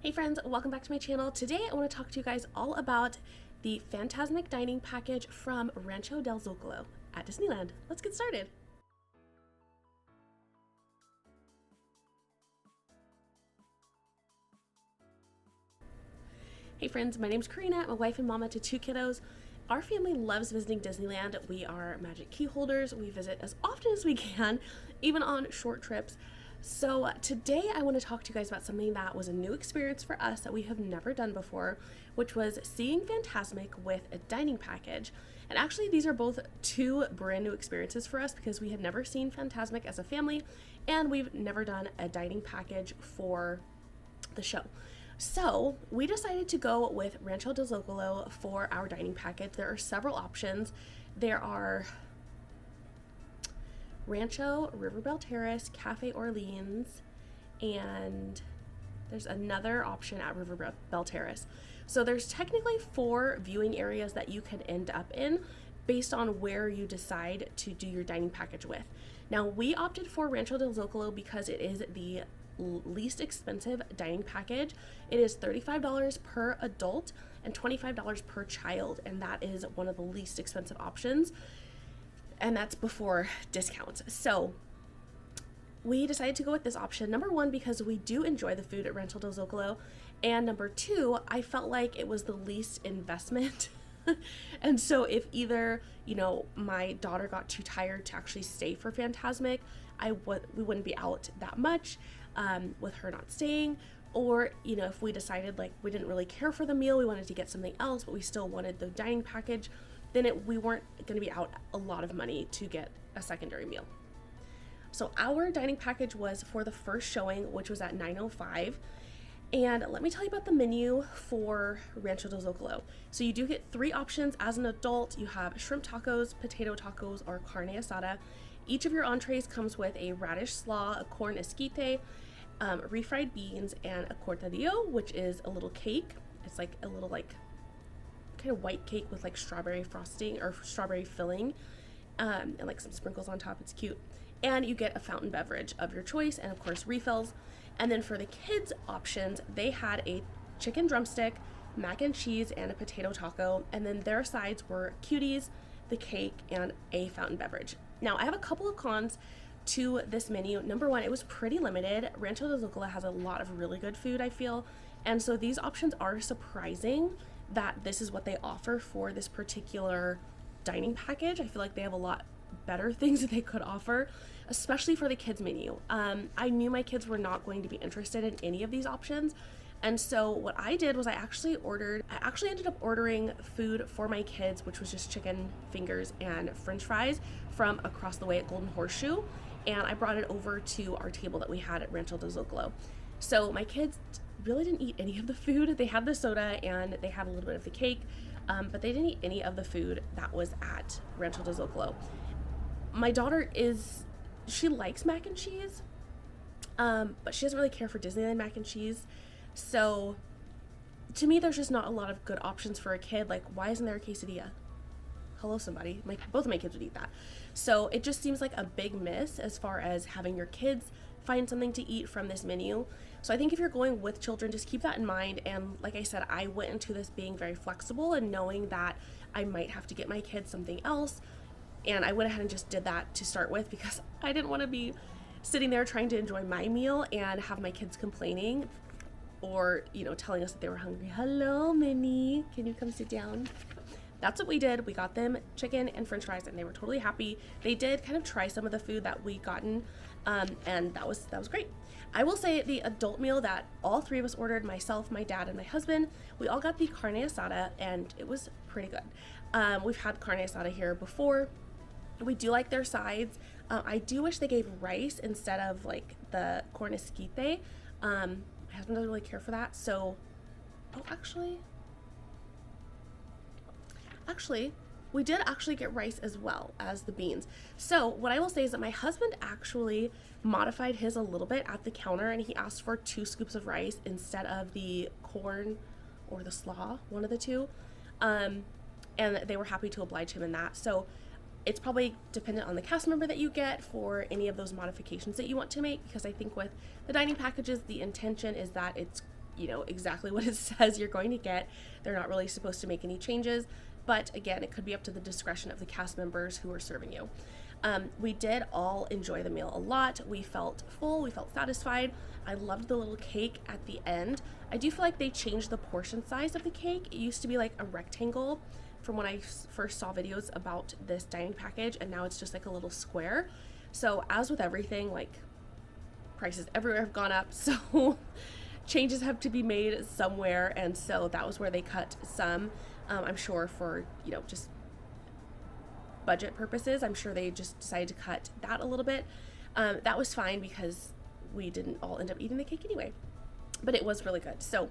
Hey friends, welcome back to my channel. Today I want to talk to you guys all about the Fantasmic dining package from Rancho del Zocalo at Disneyland. Let's get started. Hey friends, my name's Corina. I'm a wife and mama to 2 kiddos. Our family loves visiting Disneyland. We are magic key holders. We visit as often as we can, even on short trips. So today I want to talk to you guys about something that was a new experience for us that we have never done before, which was seeing Fantasmic with a dining package. And actually these are both 2 brand new experiences for us because we had never seen Fantasmic as a family and we've never done a dining package for the show. So we decided to go with Rancho del Zocalo for our dining package. There are several options. There are Rancho, Riverbell Terrace, Cafe Orleans, and there's another option at Riverbell Terrace. So there's technically 4 viewing areas that you could end up in based on where you decide to do your dining package with. Now we opted for Rancho del Zocalo because it is the least expensive dining package. It is $35 per adult and $25 per child, and that is one of the least expensive options. And that's before discounts. So we decided to go with this option. Number 1, because we do enjoy the food at Rancho del Zocalo. And number 2, I felt like it was the least investment. And so if either, my daughter got too tired to actually stay for Fantasmic, we wouldn't be out that much with her not staying. Or, if we decided like we didn't really care for the meal, we wanted to get something else, but we still wanted the dining package, then we weren't going to be out a lot of money to get a secondary meal. So our dining package was for the first showing, which was at 9:05. And let me tell you about the menu for Rancho del Zocalo. So you do get 3 options as an adult. You have shrimp tacos, potato tacos, or carne asada. Each of your entrees comes with a radish slaw, a corn esquite, refried beans, and a cortadillo, which is a little cake. It's like a little kind of white cake with like strawberry frosting or strawberry filling, and like some sprinkles on top. It's cute. And you get a fountain beverage of your choice, and of course refills. And then for the kids options, they had a chicken drumstick, mac and cheese, and a potato taco. And then their sides were cuties, the cake, and a fountain beverage. Now I have a couple of cons to this menu. Number 1, it was pretty limited. Rancho del Zocalo has a lot of really good food, I feel. And so these options are surprising that this is what they offer for this particular dining package. I feel like they have a lot better things that they could offer, especially for the kids menu. I knew my kids were not going to be interested in any of these options. And so what I did was I actually ended up ordering food for my kids, which was just chicken fingers and french fries from across the way at Golden Horseshoe. And I brought it over to our table that we had at Rancho del Zocalo. So my kids really didn't eat any of the food. They had the soda and they had a little bit of the cake, but they didn't eat any of the food that was at Rancho del Zocalo. My daughter she likes mac and cheese, but she doesn't really care for Disneyland mac and cheese. So to me, there's just not a lot of good options for a kid. Like, why isn't there a quesadilla? Hello, somebody. Both of my kids would eat that. So it just seems like a big miss as far as having your kids find something to eat from this menu. So I think if you're going with children, just keep that in mind. And like I said, I went into this being very flexible and knowing that I might have to get my kids something else. And I went ahead and just did that to start with because I didn't want to be sitting there trying to enjoy my meal and have my kids complaining or, telling us that they were hungry. Hello, Minnie, can you come sit down? That's what we did. We got them chicken and french fries and they were totally happy. They did kind of try some of the food that we gotten, and that was great. I will say the adult meal that all 3 of us ordered, myself, my dad, and my husband, we all got the carne asada and it was pretty good. We've had carne asada here before. We do like their sides. I do wish they gave rice instead of like the corn esquite. My husband doesn't really care for that. So, actually, we did actually get rice as well as the beans. So what I will say is that my husband actually modified his a little bit at the counter and he asked for 2 scoops of rice instead of the corn or the slaw, one of the 2. And they were happy to oblige him in that. So it's probably dependent on the cast member that you get for any of those modifications that you want to make, because I think with the dining packages, the intention is that it's exactly what it says you're going to get. They're not really supposed to make any changes, but again, it could be up to the discretion of the cast members who are serving you. We did all enjoy the meal a lot. We felt full, we felt satisfied. I loved the little cake at the end. I do feel like they changed the portion size of the cake. It used to be like a rectangle from when I first saw videos about this dining package, and now it's just like a little square. So as with everything, like, prices everywhere have gone up, so changes have to be made somewhere, and so that was where they cut some. I'm sure for, just budget purposes, I'm sure they just decided to cut that a little bit. That was fine because we didn't all end up eating the cake anyway, but it was really good. So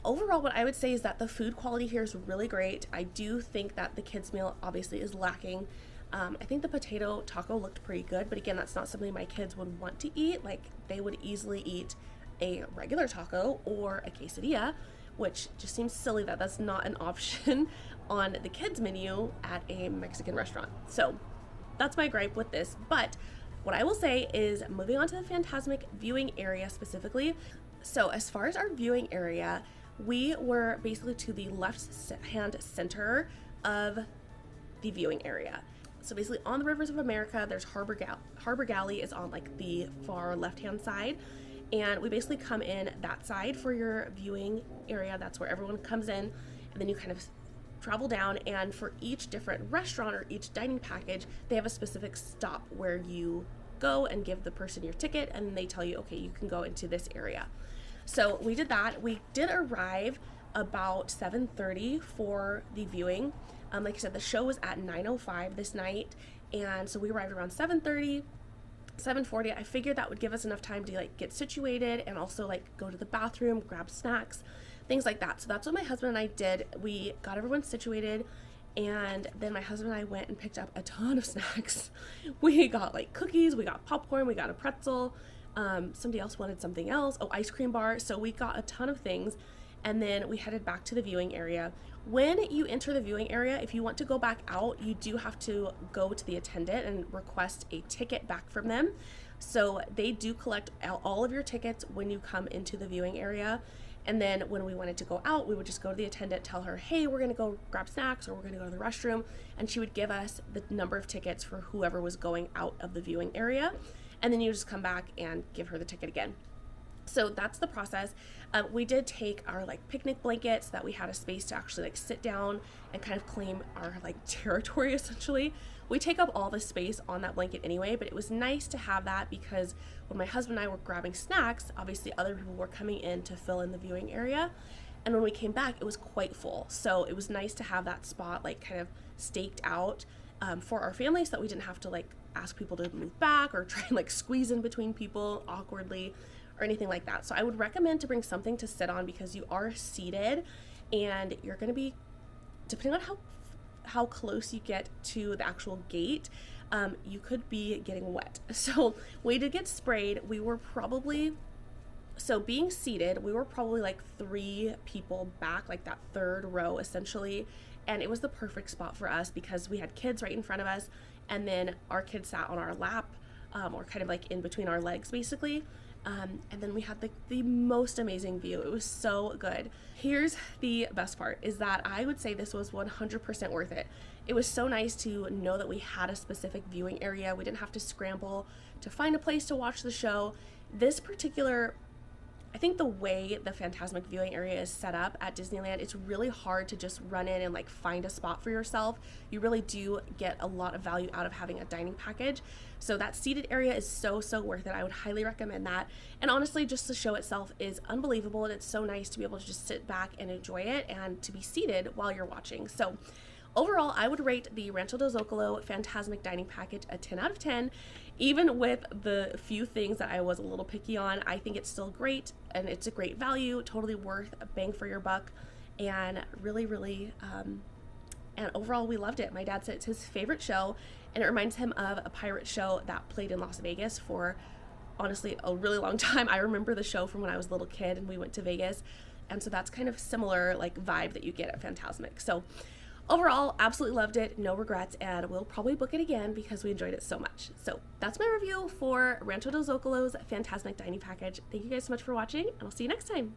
overall, what I would say is that the food quality here is really great. I do think that the kids meal obviously is lacking. I think the potato taco looked pretty good, but again, that's not something my kids would want to eat. Like, they would easily eat a regular taco or a quesadilla, which just seems silly that that's not an option on the kids menu at a Mexican restaurant. So that's my gripe with this. But what I will say is, moving on to the Fantasmic viewing area specifically. So as far as our viewing area, we were basically to the left-hand center of the viewing area. So basically on the Rivers of America, there's Harbor Galley is on like the far left-hand side. And we basically come in that side for your viewing area. That's where everyone comes in. And then you kind of travel down. And for each different restaurant or each dining package, they have a specific stop where you go and give the person your ticket. And they tell you, okay, you can go into this area. So we did that. We did arrive about 7:30 for the viewing. Like I said, the show was at 9:05 this night. And so we arrived around 7:30. 7:40. I figured that would give us enough time to like get situated and also like go to the bathroom, grab snacks, things like that. So that's what my husband and I did. We got everyone situated, and then my husband and I went and picked up a ton of snacks. We got like cookies, we got popcorn, we got a pretzel. Somebody else wanted something else. Oh, ice cream bar. So we got a ton of things, and then we headed back to the viewing area. When you enter the viewing area, if you want to go back out, you do have to go to the attendant and request a ticket back from them. So they do collect all of your tickets when you come into the viewing area. And then when we wanted to go out, we would just go to the attendant, tell her, hey, we're gonna go grab snacks or we're gonna go to the restroom. And she would give us the number of tickets for whoever was going out of the viewing area. And then you just come back and give her the ticket again. So that's the process. We did take our like picnic blankets so that we had a space to actually like sit down and kind of claim our like territory essentially. We take up all the space on that blanket anyway, but it was nice to have that because when my husband and I were grabbing snacks, obviously other people were coming in to fill in the viewing area. And when we came back, it was quite full. So it was nice to have that spot like kind of staked out for our family so that we didn't have to like ask people to move back or try and like squeeze in between people awkwardly or anything like that. So I would recommend to bring something to sit on because you are seated and you're going to be, depending on how close you get to the actual gate, you could be getting wet. So we did get sprayed. We were probably, so being seated, we were probably like 3 people back, like that third row essentially. And it was the perfect spot for us because we had kids right in front of us. And then our kids sat on our lap or kind of like in between our legs basically. And then we had the most amazing view. It was so good. Here's the best part is that I would say this was 100% worth it. It was so nice to know that we had a specific viewing area. We didn't have to scramble to find a place to watch the show. This particular, I think the way the Fantasmic viewing area is set up at Disneyland, it's really hard to just run in and like find a spot for yourself. You really do get a lot of value out of having a dining package. So that seated area is so worth it. I would highly recommend that. And honestly, just the show itself is unbelievable. And it's so nice to be able to just sit back and enjoy it and to be seated while you're watching. So overall, I would rate the Rancho del Zocalo Fantasmic Dining Package a 10 out of 10. Even with the few things that I was a little picky on, I think it's still great and it's a great value, totally worth a bang for your buck, and really, and overall we loved it. My dad said it's his favorite show, and it reminds him of a pirate show that played in Las Vegas for honestly a really long time. I remember the show from when I was a little kid and we went to Vegas, and so that's kind of similar like vibe that you get at Fantasmic. So overall, absolutely loved it, no regrets, and we'll probably book it again because we enjoyed it so much. So that's my review for Rancho del Zocalo's Fantasmic Dining Package. Thank you guys so much for watching, and I'll see you next time.